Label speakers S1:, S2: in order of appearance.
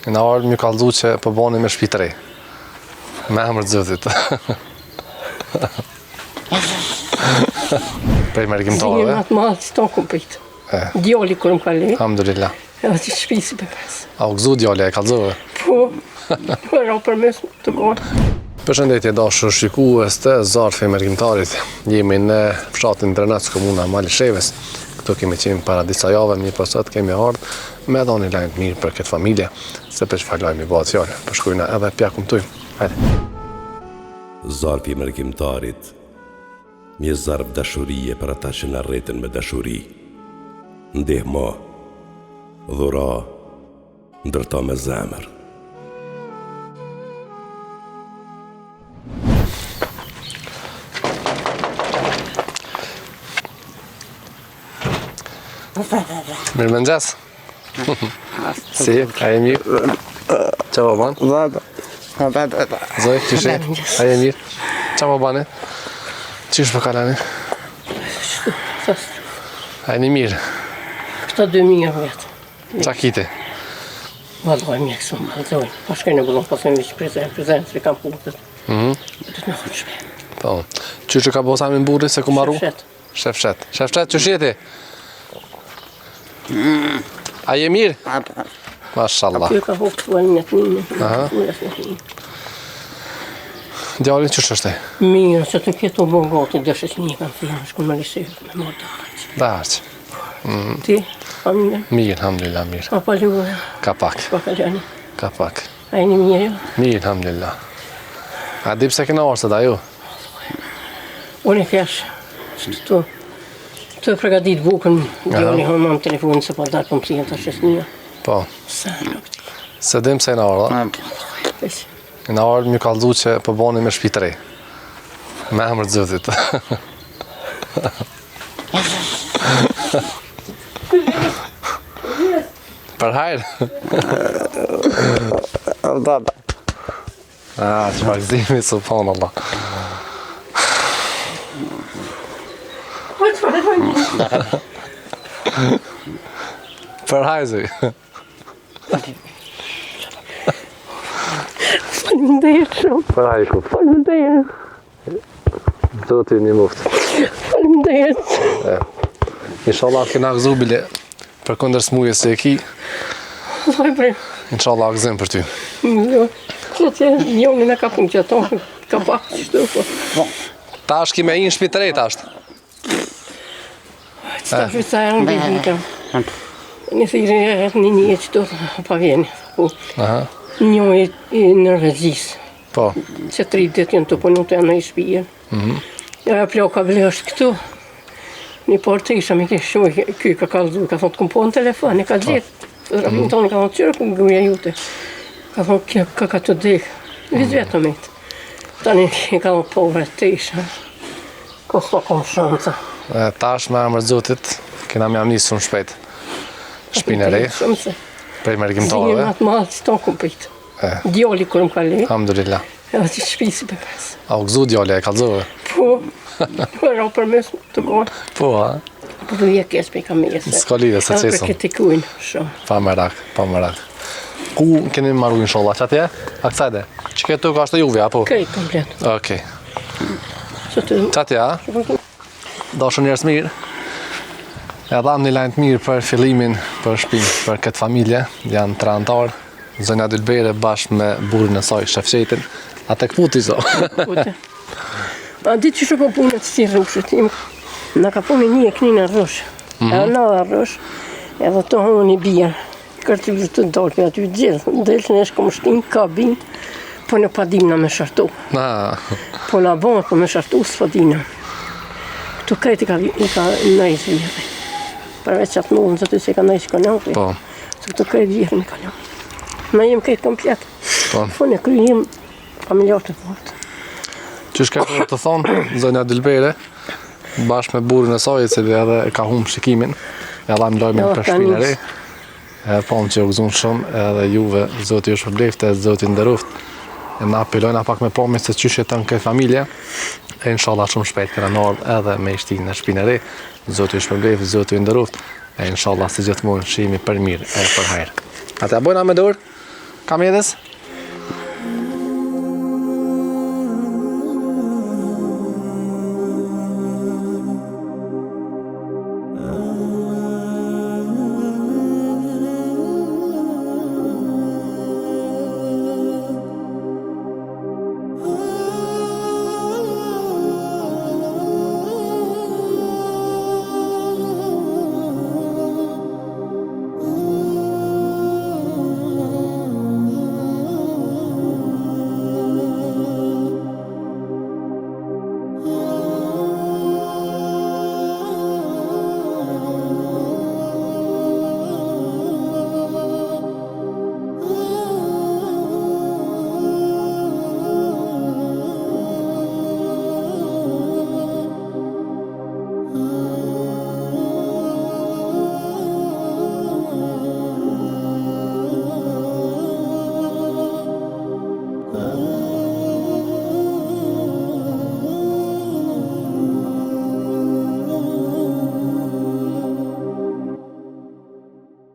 S1: Në ardhë më kallëzu që po bani me shtëpi të re. Me emër të Zotit. Prej mërgjimtarëve.
S2: Zinjë matë madhë që ta kom pëjtë. Djalli kërë më kalli.
S1: Alhamdulillah.
S2: Edhe që shpisi për mes.
S1: A u gëzu djalli, e kallëzove?
S2: Po, ra për mes të gërë.
S1: Përshëndetje dashur shikues të Zarfi Mërgjimtarit. Jemi në fshatin Drenec, komuna Malishevës. Këtu kemi qenë para disa jave, një përset kemi ardhë me dhoni lajmë të mirë për këtë familje, se për çfarë lajmë i bëhet fjallë. Përshkujna edhe pjakum tuj. Hajde.
S3: Zarfi Mërgjimtarit, një zarf dashurie për ata që në rreten me dashuri. Ndihmo, dhura, ndërto me zemër.
S1: Mirë mëngjes. Si, a e mirë? Qa po banë? Zoj, qështë? A e mirë? Qa po banë? Qështë për kalani? A e një mirë?
S2: Këta 2000 vetë.
S1: Qa kiti?
S2: Valoj mjekë së më valoj. Pa shkaj në bullon, pasën vishë prezent, se kam punët. Dhe të në hodë shpe.
S1: Po, qështë ka bo sami në burri se ku marru?
S2: Shefshet.
S1: Shefshet, qështë jeti? A je mirë? Mashallah.
S2: Kjo ka hoftë fuaj një të një.
S1: Djali qështë është e?
S2: Mirë, që të kjetë o bon gati, dëshës një kanë thirë, shku në Malishevës me marrë të harqë.
S1: Da harqë.
S2: Ti, familje?
S1: Mirë, alhamdulillah, mirë.
S2: A pa ljuhe?
S1: Ka pak.
S2: Pa ka gjani?
S1: Ka pak.
S2: A e një mirë jo?
S1: Mirë, alhamdulillah. A di pse kena orë së da ju?
S2: Unë e kesh, që të pregadit bukën, djali hënë në telefonin se pa darë pëmësien të shës një.
S1: Po.
S2: Sa nuk ti.
S1: Se dim se në orë, da? Në orë më kallëzu që po bani me shtëpi të re. Me emër të Zotit. Për hajrë? Që vazhdimi, subhanallah. Për hajzëj.
S2: Faleminderit shumë.
S1: Për hajku.
S2: Faleminderit.
S1: Zoti një muftë.
S2: Faleminderit.
S1: Inshallah kena gëzu bile për kundër smujës se e ki. Inshallah gëzim për ty.
S2: Që që njoni në ka punë që ato, ka pak që shtu.
S1: Ta është ki me i në shtëpi të re, ta është.
S2: Që ta shtu sa e në bibika. Nëse i rejët një që do pa vjeni. Njoj në rëgjis.
S1: Po.
S2: Që 3 ditë jenë të punu të janë në i shpijen. Ja ploka vle është këtu. Një portë të isha me këshoj, këj ka kallëzu, ka thonë të këmë po në telefon, e ka gjithë. Rafin tonë ka thonë qërë këmë gruja jute. Ka thonë ka të dekë, vizë vetë me të. Tani i ka thonë po vretë të isha. Ko s'to kom shënca.
S1: Tash me emër Zotit, kena me amnisë shumë shpejt. Shpinë e re, prej mërgjimtarëve.
S2: Zinjë matë madhë që ta kom pëjtë. Djalli kërë më kalli.
S1: Alhamdulillah.
S2: Edhe që shpisi për mes.
S1: A u gëzu djalli, e kallëzove?
S2: Po, ra për mes të gërë.
S1: Po, ha?
S2: Po du je kesë për i kam mese.
S1: S'ka lidhe se
S2: Edhe për
S1: qesëm.
S2: këtë i kujnë shumë.
S1: Pa merak, pa merak. Ku keni marru inshallah, që atje? A kësajde? Që këtë ka është juve, apo?
S2: Këj komplet.
S1: Okej.
S2: Që të...
S1: Që atje, a? Dashur njerëz mirë. E dham një lajmë të mirë për fillimin për shpinë, për këtë familje. Janë 3 antarë, zonja Dylbere bashkë me burrin e saj, Shefshetin. A tek puti zo.
S2: A ditë që shko punët si rrushët, në ka punë një e kënina rrushë, e në rrushë, edhe të honë një bjerë, kërtë i të dalë për aty gjithë, delë që në shko më shtinë, kabin, po në padimna me shartu. Po në abonë, po me shartu së padimna. Këtu krejtë i ka nëjës vjerë, përveç që atë nullën, që të se ka nëjës kanjopë, që këtu krejtë vjerë në kanjopë. Në jem krejtë komplet, po në kry jem familjarë të fortë.
S1: Qysh ka të thonë, zonja Dylbere, bashkë me burrin e saj, cili edhe ka humbë shikimin, e dham lajmin për shpinë e re. E pam që u gëzun shumë, edhe juve, Zoti ju shpërbleft, e Zoti nderoft. E na apelojna pak me pamje se qysh jeton këtë familje. E inshallah shumë shpejt këna në ardhë edhe me ishtinë në shpinë e re. Zoti ju shpërbleft, Zoti ju nderoft. E inshallah si gjithmonë shihemi për mirë e për hajër. Ata bojna me dorë? Kamedes?